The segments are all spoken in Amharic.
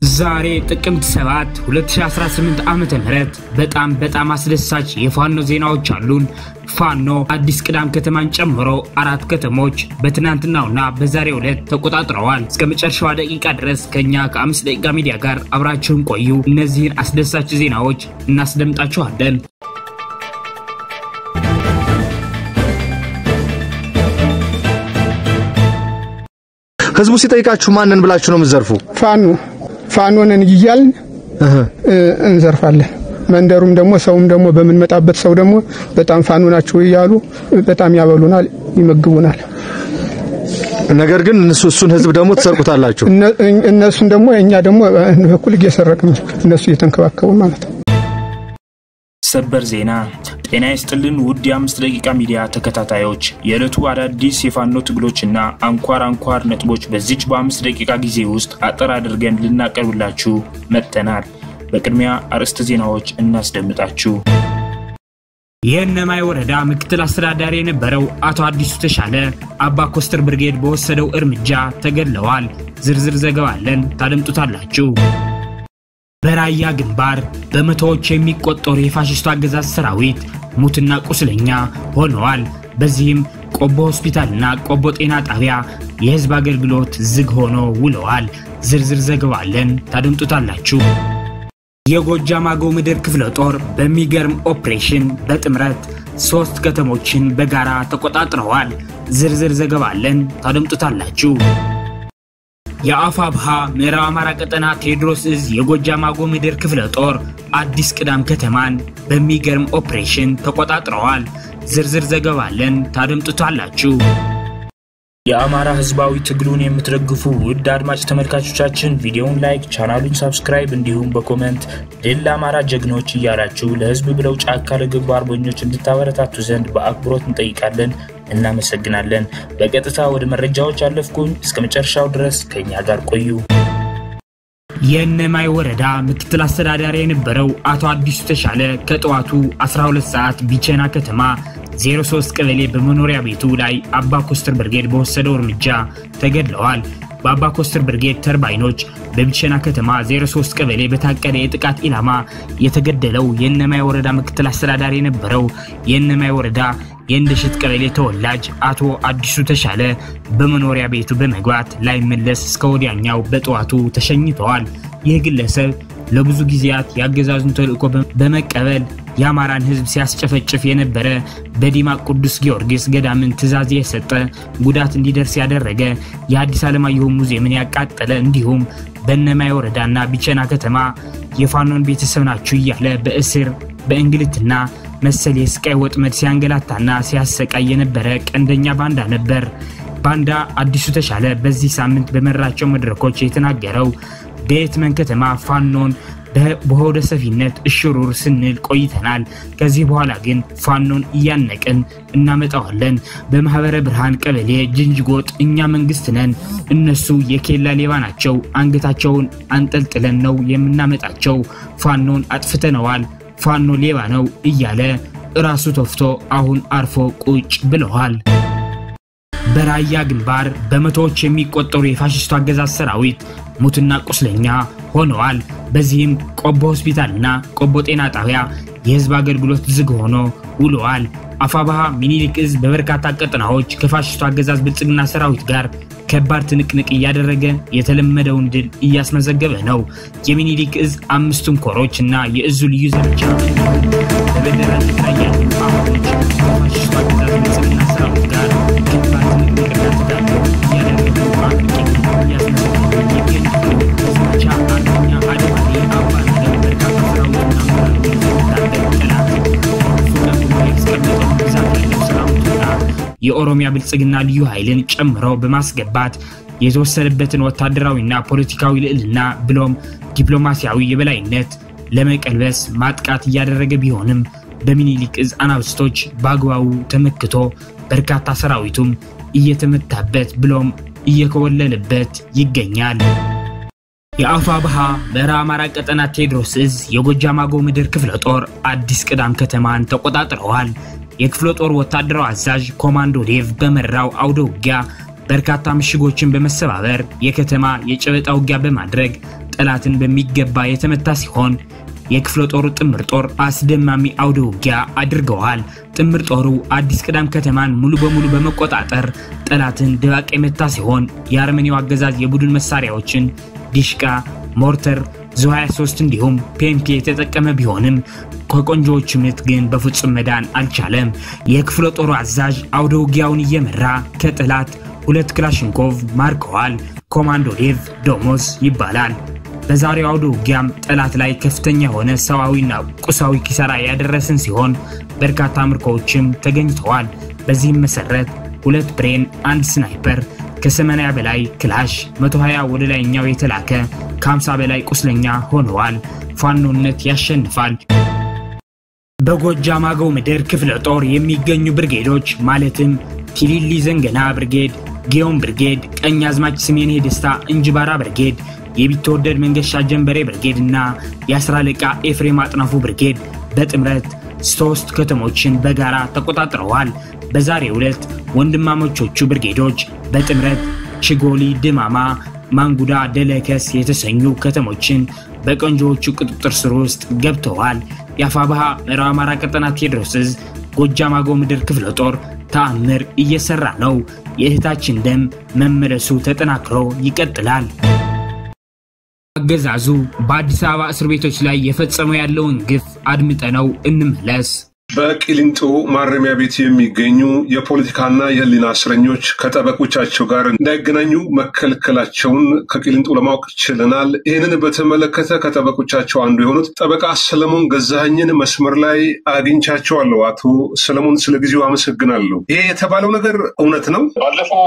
ዛሬ ጥቅምት 7 2018 ዓመተ ምህረት በጣም አስደሳች የፋኖ ዜናዎች አሉን። ፋኖ አዲስ ቅዳም ከተማን ጨምሮ 4 ከተሞች በትናንትናውና በዛሬው ዕለት ተቆጣጥረዋል። እስከ መጨረሻው ደቂቃ ድረስ ከኛ ከ5 ደቂቃ ሚዲያ ጋር አብራችሁን ቆዩ። እነዚህን አስደሳች ዜናዎች እናስደምጣችኋለን። ህዝቡ ሲጠይቃችሁ ማንን ብላችሁ ነው የምትዘርፉ? ፋኖንን ይያልን እንዘርፋለን። መንደሩም ደግሞ ሰውም ደግሞ በመንመጣበት ሰው ደግሞ በጣም ፋኖ ናቸው ይያሉ በጣም ያበሉናል፣ ይመግቡናል። ነገር ግን እሱን ህዝብ ደግሞ ተሰርቁታላችሁ። እነሱን ደግሞ እኛ ደግሞ በኩል እየሰረቅን እነሱ እየተንከባከቡ ማለት ነው። ሰበር ዜና ጤና ይስጥልን ውድ የ5 ደቂቃ ሚዲያ ተከታታዮች፣ የዕለቱ አዳዲስ የፋኖ ትግሎችና አንኳር ነጥቦች በዚች በ5 ደቂቃ ጊዜ ውስጥ አጠር አድርገን ልናቀርብላችሁ መጥተናል። በቅድሚያ አርዕስተ ዜናዎች እናስደምጣችሁ። የእነማይ ወረዳ ምክትል አስተዳዳሪ የነበረው አቶ አዲሱ ተሻለ አባ ኮስተር ብርጌድ በወሰደው እርምጃ ተገድለዋል። ዝርዝር ዘገባ አለን፣ ታደምጡታላችሁ። በራያ ግንባር በመቶዎች የሚቆጠሩ የፋሽስቱ አገዛዝ ሰራዊት ሙትና ቁስለኛ ሆነዋል። በዚህም ቆቦ ሆስፒታልና ቆቦ ጤና ጣቢያ የህዝብ አገልግሎት ዝግ ሆኖ ውለዋል። ዝርዝር ዘገባ አለን፣ ታደምጡታላችሁ። የጎጃም አገው ምድር ክፍለ ጦር በሚገርም ኦፕሬሽን በጥምረት 3 ከተሞችን በጋራ ተቆጣጥረዋል። ዝርዝር ዘገባ አለን፣ ታደምጡታላችሁ። የአፋብሃ ምዕራብ አማራ ቀጠና ቴዎድሮስ እዝ የጎጃም አገው ምድር ክፍለ ጦር አዲስ ቅዳም ከተማን በሚገርም ኦፕሬሽን ተቆጣጥረዋል። ዝርዝር ዘገባ አለን፣ ታደምጡታላችሁ። የአማራ ህዝባዊ ትግሉን የምትደግፉ ውድ አድማጭ ተመልካቾቻችን ቪዲዮውን ላይክ፣ ቻናሉን ሰብስክራይብ እንዲሁም በኮሜንት ድል ለአማራ ጀግኖች እያላችሁ ለህዝብ ብለው ጫካ ለገቡ አርበኞች እንድታበረታቱ ዘንድ በአክብሮት እንጠይቃለን። እናመሰግናለን። በቀጥታ ወደ መረጃዎች አለፍኩኝ። እስከ መጨረሻው ድረስ ከኛ ጋር ቆዩ። የእነማይ ወረዳ ምክትል አስተዳዳሪ የነበረው አቶ አዲሱ ተሻለ ከጠዋቱ 12 ሰዓት ቢቸና ከተማ 03 ቀበሌ በመኖሪያ ቤቱ ላይ አባ ኮስተር ብርጌድ በወሰደው እርምጃ ተገድለዋል። በአባ ኮስተር ብርጌድ ተርባይኖች በቢቸና ከተማ 03 ቀበሌ በታቀደ የጥቃት ኢላማ የተገደለው የእነማይ ወረዳ ምክትል አስተዳዳሪ የነበረው የእነማይ ወረዳ የእንደሽት ቀበሌ ተወላጅ አቶ አዲሱ ተሻለ በመኖሪያ ቤቱ በመግባት ላይ መለስ እስከ ወዲያኛው በጠዋቱ ተሸኝተዋል። ይህ ግለሰብ ለብዙ ጊዜያት ያገዛዙን ተልእኮ በመቀበል የአማራን ህዝብ ሲያስጨፈጭፍ የነበረ በዲማ ቅዱስ ጊዮርጊስ ገዳምን ትዛዝ የሰጠ ጉዳት እንዲደርስ ያደረገ የአዲስ ዓለማየሁ ሙዚየምን ያቃጠለ እንዲሁም በእነማይ ወረዳና ቢቸና ከተማ የፋኖን ቤተሰብ ናችሁ እያለ በእስር በእንግልትና መሰል የስቃይ ወጥመድ ሲያንገላታና ሲያሰቃይ የነበረ ቀንደኛ ባንዳ ነበር። ባንዳ አዲሱ ተሻለ በዚህ ሳምንት በመራቸው መድረኮች የተናገረው በየትመን ከተማ ፋኖን በሆደ ሰፊነት እሽሩር ስንል ቆይተናል። ከዚህ በኋላ ግን ፋኖን እያነቅን እናመጣዋለን። በማህበረ ብርሃን ቀበሌ ጅንጅጎጥ እኛ መንግስት ነን፣ እነሱ የኬላ ሌባ ናቸው፣ አንገታቸውን አንጠልጥለን ነው የምናመጣቸው፣ ፋኖን አጥፍተነዋል፣ ፋኖ ሌባ ነው እያለ ራሱ ተፍቶ አሁን አርፎ ቁጭ ብለዋል። በራያ ግንባር በመቶዎች የሚቆጠሩ የፋሽስቱ አገዛዝ ሰራዊት ሙትና ቁስለኛ ሆነዋል። በዚህም ቆቦ ሆስፒታልና ቆቦ ጤና ጣቢያ የህዝብ አገልግሎት ዝግ ሆኖ ውለዋል። አፋብሃ ሚኒሊክ እዝ በበርካታ ቀጠናዎች ከፋሽስቱ አገዛዝ ብልጽግና ሰራዊት ጋር ከባድ ትንቅንቅ እያደረገ የተለመደውን ድል እያስመዘገበ ነው። የሚኒሊክ እዝ 5ቱም ኮሮችና የእዙ ልዩ ዘመቻ በመደራጀት ላይ ያሉ አሁኖች ከፋሽስቱ አገዛዝ ብልጽግና ሰራዊት ጋር ከባድ ትንቅንቅ እያደረጉ አቅርቂኝ እያስመዘገቡ ይገኛሉ። ዘመቻ አንደኛ አድማሌ አባላደው በርካታ ሰራዊትና አመራሮች ታደግ ጠላት ሱቀቱ ያስቀመጠውን ብዛት ያለው ሰራዊቱና የኦሮሚያ ብልጽግና ልዩ ኃይልን ጨምረው በማስገባት የተወሰነበትን ወታደራዊና ፖለቲካዊ ልዕልና ብሎም ዲፕሎማሲያዊ የበላይነት ለመቀልበስ ማጥቃት እያደረገ ቢሆንም በሚኒሊክ እዝ አናብስቶች በአግባቡ ተመክቶ በርካታ ሰራዊቱም እየተመታበት ብሎም እየኮበለለበት ይገኛል። የአፋብሃ ምዕራብ አማራ ቀጠና ቴዎድሮስ እዝ የጎጃም አገው ምድር ክፍለ ጦር አዲስ ቅዳም ከተማን ተቆጣጥረዋል። የክፍለ ጦር ወታደራዊ አዛዥ ኮማንዶ ዴቭ በመራው አውደ ውጊያ በርካታ ምሽጎችን በመሰባበር የከተማ የጨበጣ ውጊያ በማድረግ ጠላትን በሚገባ የተመታ ሲሆን የክፍለ ጦሩ ጥምር ጦር አስደማሚ አውደ ውጊያ አድርገዋል። ጥምር ጦሩ አዲስ ቅዳም ከተማን ሙሉ በሙሉ በመቆጣጠር ጠላትን ድባቅ የመታ ሲሆን የአርመኒው አገዛዝ የቡድን መሳሪያዎችን ዲሽቃ፣ ሞርተር፣ ዙ23 እንዲሁም ፔምፒ የተጠቀመ ቢሆንም ከቆንጆዎቹ ምት ግን በፍጹም መዳን አልቻለም። የክፍለ ጦሩ አዛዥ አውደ ውጊያውን እየመራ ከጠላት 2 ክላሽንኮቭ ማርከዋል። ኮማንዶ ዴቭ ዶሞስ ይባላል። በዛሬው አውደ ውጊያም ጠላት ላይ ከፍተኛ ሆነ ሰዋዊና ቁሳዊ ኪሳራ ያደረሰን ሲሆን በርካታ ምርኮዎችም ተገኝተዋል። በዚህም መሰረት 2 ብሬን፣ 1 ስናይፐር፣ ከ80 በላይ ክላሽ፣ 120 ወደ ላይኛው የተላከ፣ ከ50 በላይ ቁስለኛ ሆነዋል። ፋኖነት ያሸንፋል። በጎጃም አገው ምድር ክፍለ ጦር የሚገኙ ብርጌዶች ማለትም ቲሊሊ ዘንገና ብርጌድ፣ ጊዮን ብርጌድ፣ ቀኛዝማች ስሜኔ ደስታ እንጅባራ ብርጌድ፣ የቢትወደድ መንገሻ ጀንበሬ ብርጌድ እና የአስራለቃ ኤፍሬም አጥናፉ ብርጌድ በጥምረት 3 ከተሞችን በጋራ ተቆጣጥረዋል። በዛሬው ዕለት ወንድማማቾቹ ብርጌዶች በጥምረት ችጎሊ፣ ድማማ፣ ማንጉዳ፣ ደለከስ የተሰኙ ከተሞችን በቆንጆዎቹ ቁጥጥር ስር ውስጥ ገብተዋል። የአፋብሃ ምዕራብ አማራ ቀጠና ቴዎድሮስ ዕዝ ጎጃም አገው ምድር ክፍለ ጦር ተአምር እየሰራ ነው። የእህታችን ደም መመለሱ ተጠናክሮ ይቀጥላል። አገዛዙ በአዲስ አበባ እስር ቤቶች ላይ የፈጸመው ያለውን ግፍ አድምጠነው እንመለስ። በቂሊንጦ ማረሚያ ቤት የሚገኙ የፖለቲካና የህሊና እስረኞች ከጠበቆቻቸው ጋር እንዳይገናኙ መከልከላቸውን ከቂሊንጦ ለማወቅ ችለናል። ይህንን በተመለከተ ከጠበቆቻቸው አንዱ የሆኑት ጠበቃ ሰለሞን ገዛኸኝን መስመር ላይ አግኝቻቸዋለሁ። አቶ ሰለሞን ስለ ጊዜው አመሰግናለሁ። ይሄ የተባለው ነገር እውነት ነው? ባለፈው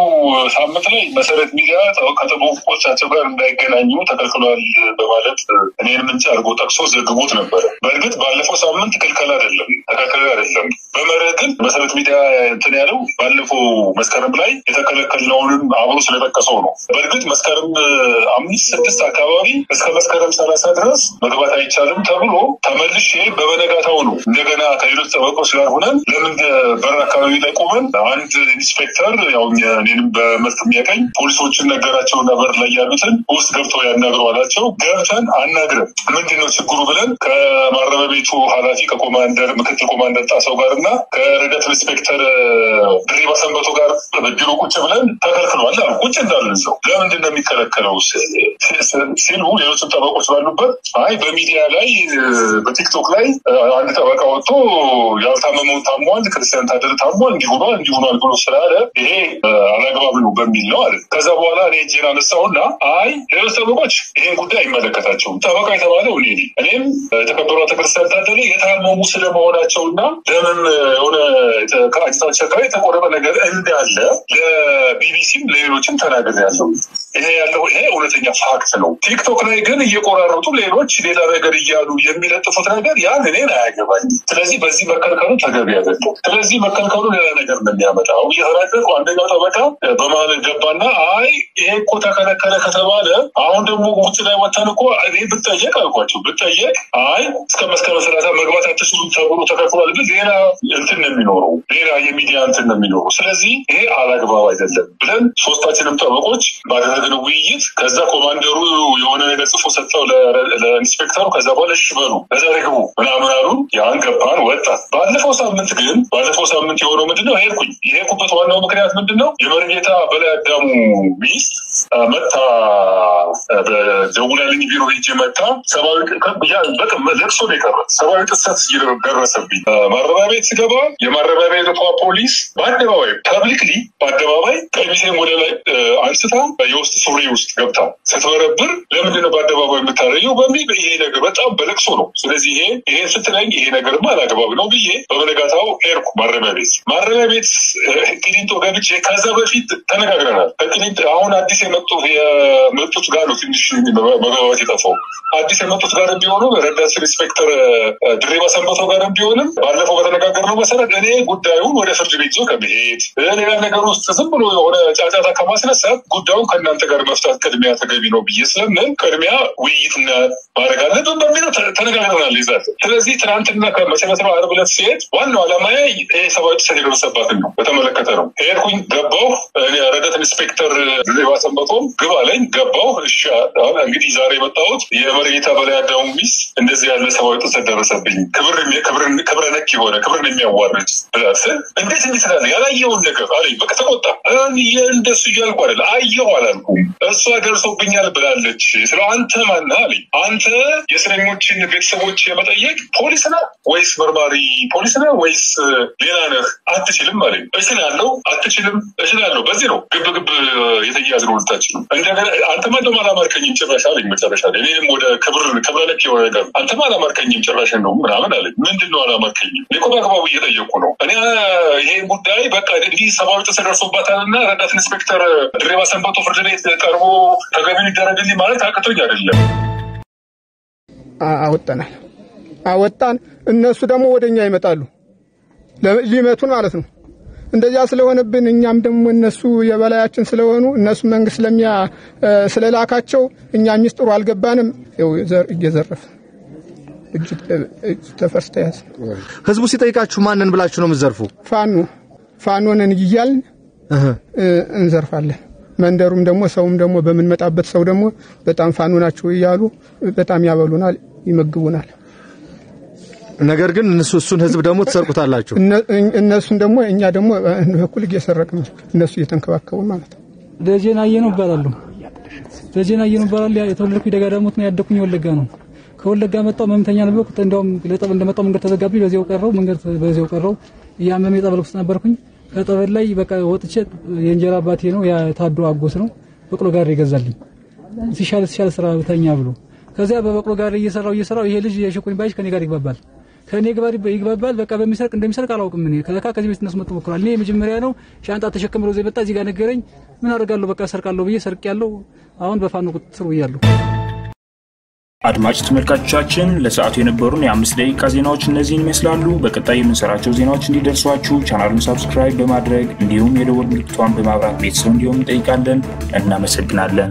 ሳምንት ላይ መሰረት ሚዲያ ከጠበቆቻቸው ጋር እንዳይገናኙ ተከልክሏል በማለት እኔን ምንጭ አድርጎ ጠቅሶ ዘግቦት ነበር። በእርግጥ ባለፈው ሳምንት ክልከላ አይደለም አይደለም። በመረህ ግን መሰረት ሚዲያ እንትን ያለው ባለፈው መስከረም ላይ የተከለከልነውንም አብሮ ስለጠቀሰው ነው። በእርግጥ መስከረም 5-6 አካባቢ እስከ መስከረም 30 ድረስ መግባት አይቻልም ተብሎ ተመልሼ በበነጋታው ነው እንደገና ከሌሎች ጠበቆች ጋር ሆነን ለምን በር አካባቢ ላይ ቆመን አንድ ኢንስፔክተር ያው እኔንም በመልክ የሚያቀኝ ፖሊሶችን ነገራቸውና በር ላይ ያሉትን ውስጥ ገብተው ያናግሩ አላቸው። ገብተን አናግረን ምንድነው ችግሩ ብለን ከማረሚያ ቤቱ ኃላፊ ከኮማንደር ምክትል ኮማንደር ጣሰው ጋርና ከረዳት ኢንስፔክተር ድሪባ ሰንበቶ ጋር በቢሮ ቁጭ ብለን ተከልክሏል አሉ። ቁጭ እንዳለን ሰው ለምንድን ነው የሚከለከለው ሲሉ ሌሎችም ጠበቆች ባሉበት አይ በሚዲያ ላይ በቲክቶክ ላይ አንድ ጠበቃ ወጥቶ ያልታመመውን ታሟል፣ ክርስቲያን ታደረ ታሟል፣ እንዲሆኗል ብሎ ስላለ ይሄ አላግባብ ነው በሚል ነው አለ። ከዛ በኋላ እኔ እጄን አነሳሁና አይ ሌሎች ጠበቆች ይሄን ጉዳይ አይመለከታቸውም፣ ጠበቃ የተባለው እኔም የተከበሩ ክርስቲያን ታደረ የታመሙ ስለመሆናቸውና ለምን የሆነ ከአጭታቸው ጋር የተቆረበ ነገር እንዳለ ለቢቢሲም ለሌሎችም ተናግሬያለሁ። ይሄ እውነተኛ ፋክት ነው። ቲክቶክ ላይ ግን እየቆራረጡ ሌሎች ሌላ ነገር እያሉ የሚለጥፉት ነገር ያን እኔን አያገባኝም። ስለዚህ በዚህ መከልከሉ ተገቢ አይደለም። ስለዚህ መከልከሉ ሌላ ነገር ነው የሚያመጣው እየተናገርኩ አንደኛው ጠበቃ በማለት ገባና አይ ይሄ እኮ ተከለከለ ከተባለ አሁን ደግሞ ውጭ ላይ ወጥተን እኮ እኔ ብጠየቅ አልኳቸው። ብጠየቅ አይ እስከ መስከረም 30 መግባት አትችሉም ተብሎ ተከልክሏል፣ ግን ሌላ እንትን ነው የሚኖረው፣ ሌላ የሚዲያ እንትን ነው የሚኖረው። ስለዚህ ይሄ አላግባብ አይደለም ብለን ሶስታችንም ጠበቆች ባደረግነው ውይይት ከዛ ኮማንደሩ የሆነ ነገር ጽፎ ሰጠው ለኢንስፔክተሩ። ከዛ በኋላ እሺ በሉ ለዛሬ ግቡ ምናምን አሉ። ያን ገባን ወጣ። ባለፈው ሳምንት የሆነው ምንድነው ሄድኩኝ። የሄድኩበት ዋናው ምክንያት ምንድነው የመርጌታ በላይ አዳሙ ሚስት መታ በደውላልኝ ቢሮ ሄጄ መታ ሰባዊ በጣም ለቅሶ ነው የቀረው። ሰባዊ ጥሰት ደረሰብኝ። ማረሚያ ቤት ስገባ የማረሚያ ቤቷ ፖሊስ በአደባባይ ፐብሊክሊ በአደባባይ ቀሚሴን ወደ ላይ አንስታ የውስጥ ሱሪ ውስጥ ገብታ ስትበረብር ለምንድነው በአደባባይ የምታረየው በሚል ይሄ ነገር በጣም በለቅሶ ነው። ስለዚህ ይሄ ስትለኝ ይሄ ነገርማ አላግባብ ነው ብዬ በበነጋታው ሄድኩ ማረሚያ ቤት ቂሊንጦ ገብቼ ከዛ በፊት ተነጋግረናል። ከቂሊንጦ አሁን አዲስ የመጡት ጋር ነው ትንሽ መግባባት የጠፋው። አዲስ የመጡት ጋር ቢሆኑ ረዳት ኢንስፔክተር ድሪባ ሰንበቶ ጋር ቢሆንም ባለፈው በተነጋገርነው መሰረት እኔ ጉዳዩን ወደ ፍርድ ቤት ይዞ ከመሄድ ሌላ ነገር ውስጥ ዝም ብሎ የሆነ ጫጫታ ከማስነሳት ጉዳዩን ከእናንተ ጋር መፍታት ቅድሚያ ተገቢ ነው ብዬ ስለምን ቅድሚያ ውይይትና ማድረግ አለብን በሚለው ተነጋግረናል ይዛል። ስለዚህ ትናንትና ከመሰረተ ዓርብ ዕለት ሲሄድ ዋናው ዓላማዬ ይሄ ሰብአዊ ጥሰት የደረሰባትን ነው በተመለከተ ነው። ሄድኩኝ ገባሁ። ረዳት ኢንስፔክተር ድሬባ ሰንበቶም ግባ አለኝ። ገባሁ። እሺ እንግዲህ ዛሬ የመጣሁት የመሪጌታ በላይ አዳሙ ሚስት እንደዚህ ያለ ሰብአዊ ጥሰት ደረሰብኝ፣ ክብረ ነክ የሆነ ክብርን የሚያዋርድ ብላስ እንዴት ትላለ? ያላየውን ነገር አለኝ። በቃ ተቆጣ። እንደሱ እያልኩ አይደል አየሁ አላልኩም። እሷ ደርሶብኛል ብላለች። ስለ አንተ ማነህ አለኝ። አንተ የእስረኞችን ቤተሰቦች የመጠየቅ ፖሊስ ነህ ወይስ መርማሪ ፖሊስ ነህ ወይስ ሌላ ነህ? አትችልም አለኝ። እችላለሁ። አትችልም? እችላለሁ። በዚህ ነው ግብ የተያያዝነው ሁለታችን ነው። እንደገና አንተማ እንደውም አላማርከኝም ጭራሽ አለኝ። መጨረሻ ላይ እኔም ወደ ክብረ ነክ የሆነ ነገር አንተማ አላማርከኝም ጭራሽ ነው ምናምን አለኝ። ምንድን ነው አላማርከኝም? እኔ እኮ በአግባቡ እየጠየኩ ነው። እኔ ይሄን ጉዳይ በቃ እንዲህ ሰብአዊ ጥሰት ደርሶባታልና ረዳት ኢንስፔክተር ድሬባ ሰንበቶ ፍርድ ቤት ቀርቦ ተገቢውን ይደረግልኝ ማለት አቅቶኝ አይደለም። አወጣን። እነሱ ደግሞ ወደኛ ይመጣሉ ሊመቱን ማለት ነው። እንደዚያ ስለሆነብን እኛም ደግሞ እነሱ የበላያችን ስለሆኑ እነሱ መንግስት ስለላካቸው እኛ ሚስጥሩ አልገባንም። እየዘረፍ እጅ ተፈስተያዝ ህዝቡ ሲጠይቃችሁ ማንን ብላችሁ ነው የምትዘርፉ? ፋኖንን ይያል እንዘርፋለን። መንደሩም ደግሞ ሰውም ደግሞ በመንመጣበት ሰው ደግሞ በጣም ፋኖ ናቸው ይያሉ በጣም ያበሉናል፣ ይመግቡናል። ነገር ግን እሱን ህዝብ ደግሞ ተሰርቁታላችሁ። እነሱን ደግሞ እኛ ደግሞ በኩል እየሰረቅን እነሱ እየተንከባከቡ ማለት ነው። ደጀናዬ ነው ባላለው የተወለድኩ ደጋዳሞት ነው ያደኩኝ ወለጋ ነው። ከወለጋ መጣው መምተኛ ነው። እንደውም ለጠበል እንደመጣው መንገድ ተዘጋብኝ። በዚያው ቀረው ያመመ የጠበል ውስጥ ነበርኩኝ። ከጠበል ላይ በቃ ወጥቼ የእንጀራ አባቴ ነው ያ ታዶ አጎስ ነው በቅሎ ጋር ይገዛልኝ ሲሻል ስራ ተኛ ብሎ ከዚያ በበቅሎ ጋር እየሰራው ይሄ ልጅ የሽኩኝ ባይሽ ከኔ ጋር ይግባባል። በቃ በሚሰርቅ እንደሚሰርቅ አላውቅም። እኔ ከዚህ ቤት እነሱ መጥቶ ሞክሯል። እኔ መጀመሪያ ነው ሻንጣ ተሸክመው ዘይ መጣ እዚህ ጋር ነገረኝ። ምን አደርጋለሁ በቃ ሰርቃለሁ ብዬ ሰርቄያለሁ። አሁን በፋኖ ቁጥጥር ውያለሁ። አድማጭ ተመልካቾቻችን ለሰዓቱ የነበሩን የ5 ደቂቃ ዜናዎች እነዚህን ይመስላሉ። በቀጣይ የምንሰራቸው ዜናዎች እንዲደርሷችሁ ቻናሉን ሰብስክራይብ በማድረግ እንዲሁም የደወል ምልክቷን በማብራት ቤተሰብ እንዲሆኑ እንጠይቃለን። እናመሰግናለን።